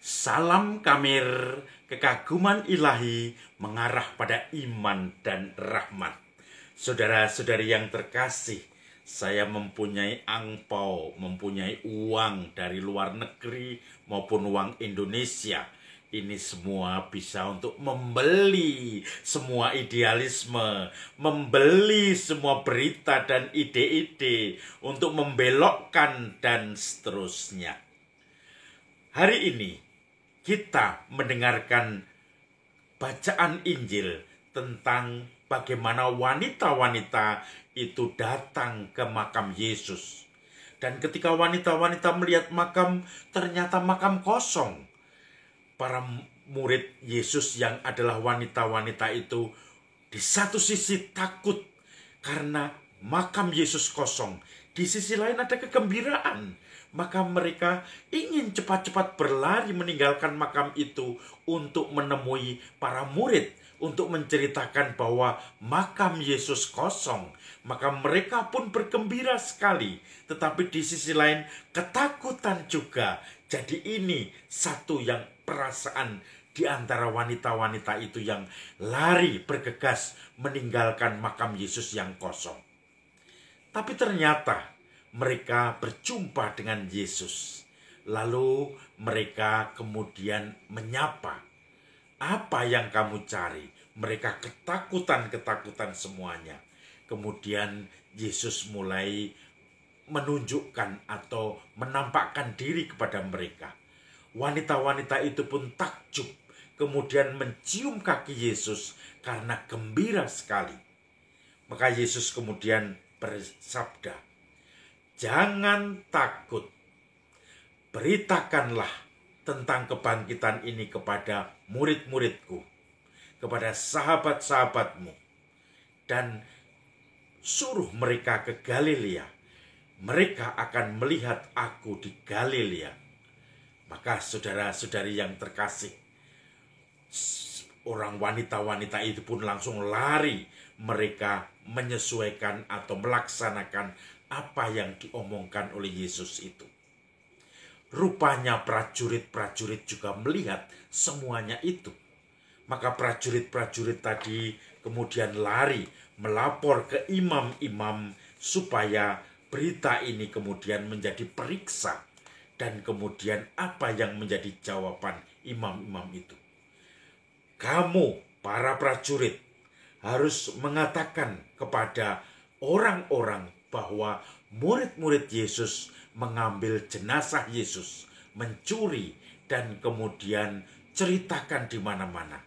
Salam Kamir, kekaguman ilahi mengarah pada iman dan rahmat. Saudara-saudari yang terkasih, saya mempunyai angpau, mempunyai uang dari luar negeri maupun uang Indonesia. Ini semua bisa untuk membeli semua idealisme, membeli semua berita dan ide-ide, untuk membelokkan dan seterusnya. Hari ini kita mendengarkan bacaan Injil tentang bagaimana wanita-wanita itu datang ke makam Yesus. Dan ketika wanita-wanita melihat makam, ternyata makam kosong. Para murid Yesus yang adalah wanita-wanita itu di satu sisi takut karena makam Yesus kosong. Di sisi lain ada kegembiraan. Maka mereka ingin cepat-cepat berlari meninggalkan makam itu untuk menemui para murid, untuk menceritakan bahwa makam Yesus kosong. Maka mereka pun bergembira sekali. Tetapi di sisi lain ketakutan juga. Jadi ini satu yang perasaan di antara wanita-wanita itu yang lari bergegas meninggalkan makam Yesus yang kosong. Tapi ternyata mereka berjumpa dengan Yesus. Lalu mereka kemudian menyapa, "Apa yang kamu cari?" Mereka ketakutan semuanya. Kemudian Yesus mulai menunjukkan atau menampakkan diri kepada mereka. Wanita-wanita itu pun takjub, kemudian mencium kaki Yesus karena gembira sekali. Maka Yesus kemudian bersabda, "Jangan takut, beritakanlah tentang kebangkitan ini kepada murid-muridku, kepada sahabat-sahabatmu, dan suruh mereka ke Galilea. Mereka akan melihat aku di Galilea." Maka saudara-saudari yang terkasih, orang wanita-wanita itu pun langsung lari. Mereka menyesuaikan atau melaksanakan apa yang diomongkan oleh Yesus itu. Rupanya prajurit-prajurit juga melihat semuanya itu. Maka prajurit-prajurit tadi kemudian lari melapor ke imam-imam supaya berita ini kemudian menjadi periksa. Dan kemudian apa yang menjadi jawaban imam-imam itu? "Kamu, para prajurit, harus mengatakan kepada orang-orang bahwa murid-murid Yesus mengambil jenazah Yesus, mencuri, dan kemudian ceritakan di mana-mana.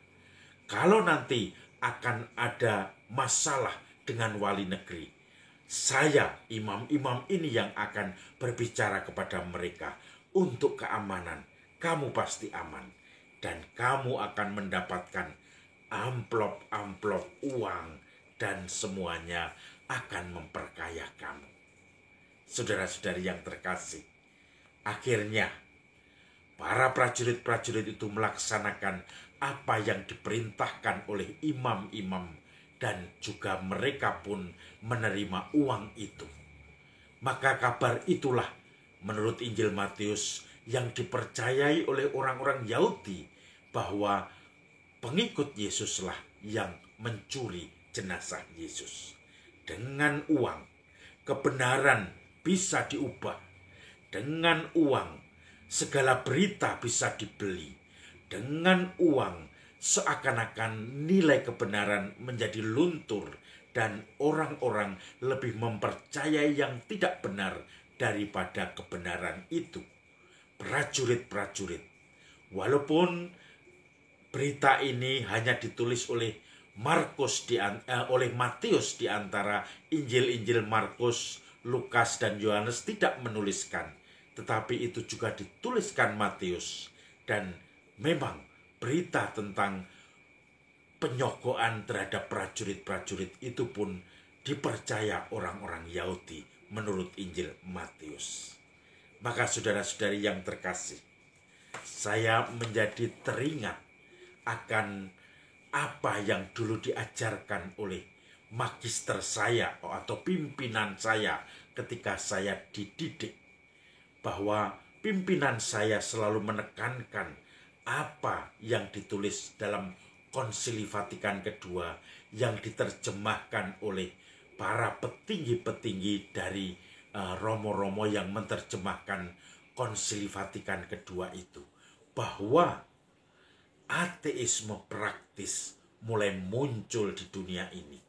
Kalau nanti akan ada masalah dengan wali negeri, saya, imam-imam ini yang akan berbicara kepada mereka. Untuk keamanan, kamu pasti aman. Dan kamu akan mendapatkan amplop-amplop uang, dan semuanya akan memperkaya kamu." Saudara-saudari yang terkasih, akhirnya para prajurit-prajurit itu melaksanakan apa yang diperintahkan oleh imam-imam, dan juga mereka pun menerima uang itu. Maka kabar itulah menurut Injil Matius yang dipercayai oleh orang-orang Yahudi, bahwa pengikut Yesuslah yang mencuri jenazah Yesus. Dengan uang, kebenaran bisa diubah. Dengan uang, segala berita bisa dibeli. Dengan uang, seakan-akan nilai kebenaran menjadi luntur, dan orang-orang lebih mempercayai yang tidak benar daripada kebenaran itu. Prajurit-prajurit, walaupun berita ini hanya ditulis oleh Matius di antara Injil-Injil Markus, Lukas, dan Yohanes tidak menuliskan, tetapi itu juga dituliskan Matius. Dan memang berita tentang penyogokan terhadap prajurit-prajurit itu pun dipercaya orang-orang Yahudi menurut Injil Matius. Maka saudara-saudari yang terkasih, saya menjadi teringat akan apa yang dulu diajarkan oleh magister saya atau pimpinan saya ketika saya dididik, bahwa pimpinan saya selalu menekankan apa yang ditulis dalam Konsili Vatikan kedua yang diterjemahkan oleh para petinggi-petinggi dari romo-romo yang menerjemahkan Konsili Vatikan kedua itu, bahwa ateisme praktis mulai muncul di dunia ini,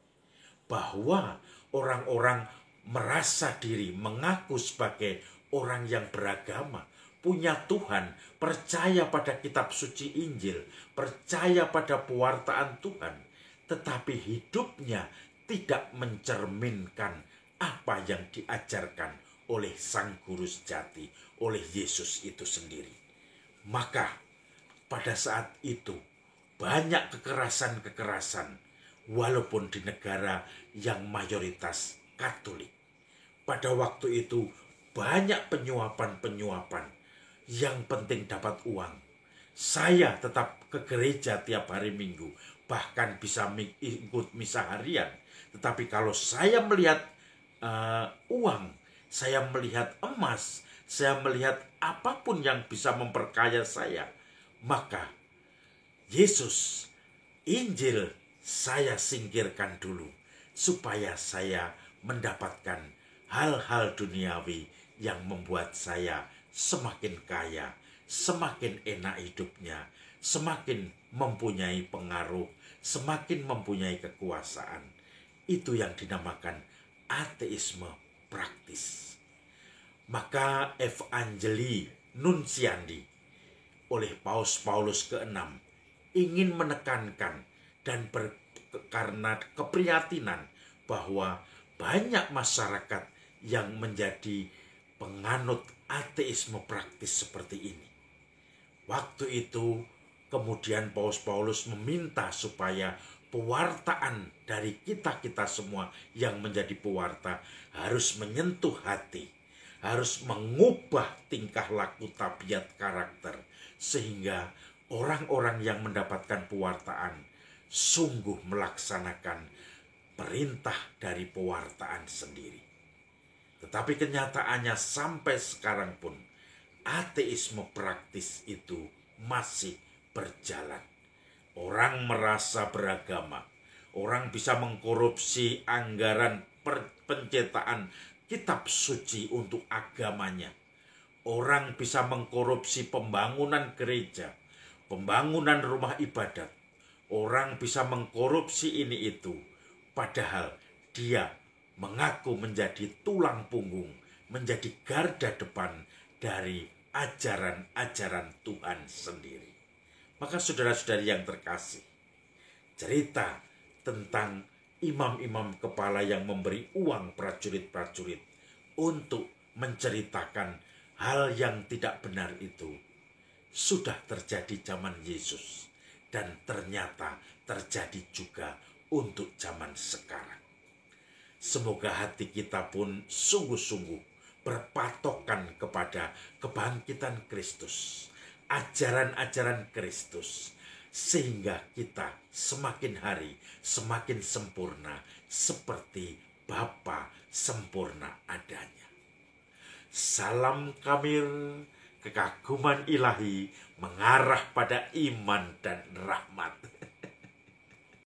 bahwa orang-orang merasa diri mengaku sebagai orang yang beragama, punya Tuhan, percaya pada kitab suci Injil, percaya pada pewartaan Tuhan, tetapi hidupnya tidak mencerminkan apa yang diajarkan oleh Sang Guru sejati, oleh Yesus itu sendiri. Maka pada saat itu banyak kekerasan-kekerasan, walaupun di negara yang mayoritas Katolik. Pada waktu itu banyak penyuapan-penyuapan, yang penting dapat uang. Saya tetap ke gereja tiap hari Minggu, bahkan bisa ikut misa harian. Tetapi kalau saya melihat uang, saya melihat emas, saya melihat apapun yang bisa memperkaya saya, maka Yesus, Injil saya singkirkan dulu, supaya saya mendapatkan hal-hal duniawi yang membuat saya semakin kaya, semakin enak hidupnya, semakin mempunyai pengaruh, semakin mempunyai kekuasaan. Itu yang dinamakan ateisme praktis. Maka Evangelii Nunciandi oleh Paus Paulus ke-6 ingin menekankan dan karena keprihatinan bahwa banyak masyarakat yang menjadi penganut ateisme praktis seperti ini. Waktu itu kemudian Paus Paulus meminta supaya pewartaan dari kita-kita semua yang menjadi pewarta harus menyentuh hati, harus mengubah tingkah laku, tabiat, karakter, sehingga orang-orang yang mendapatkan pewartaan sungguh melaksanakan perintah dari pewartaan sendiri. Tetapi kenyataannya sampai sekarang pun ateisme praktis itu masih berjalan. Orang merasa beragama, orang bisa mengkorupsi anggaran pencetakan kitab suci untuk agamanya. Orang bisa mengkorupsi pembangunan gereja, pembangunan rumah ibadat. Orang bisa mengkorupsi ini itu, padahal dia mengaku menjadi tulang punggung, menjadi garda depan dari ajaran-ajaran Tuhan sendiri. Maka saudara-saudari yang terkasih, cerita tentang imam-imam kepala yang memberi uang prajurit-prajurit untuk menceritakan hal yang tidak benar itu sudah terjadi zaman Yesus, dan ternyata terjadi juga untuk zaman sekarang. Semoga hati kita pun sungguh-sungguh berpatokan kepada kebangkitan Kristus, ajaran-ajaran Kristus, sehingga kita semakin hari semakin sempurna seperti Bapa sempurna adanya. Salam Kamil, kekaguman ilahi mengarah pada iman dan rahmat.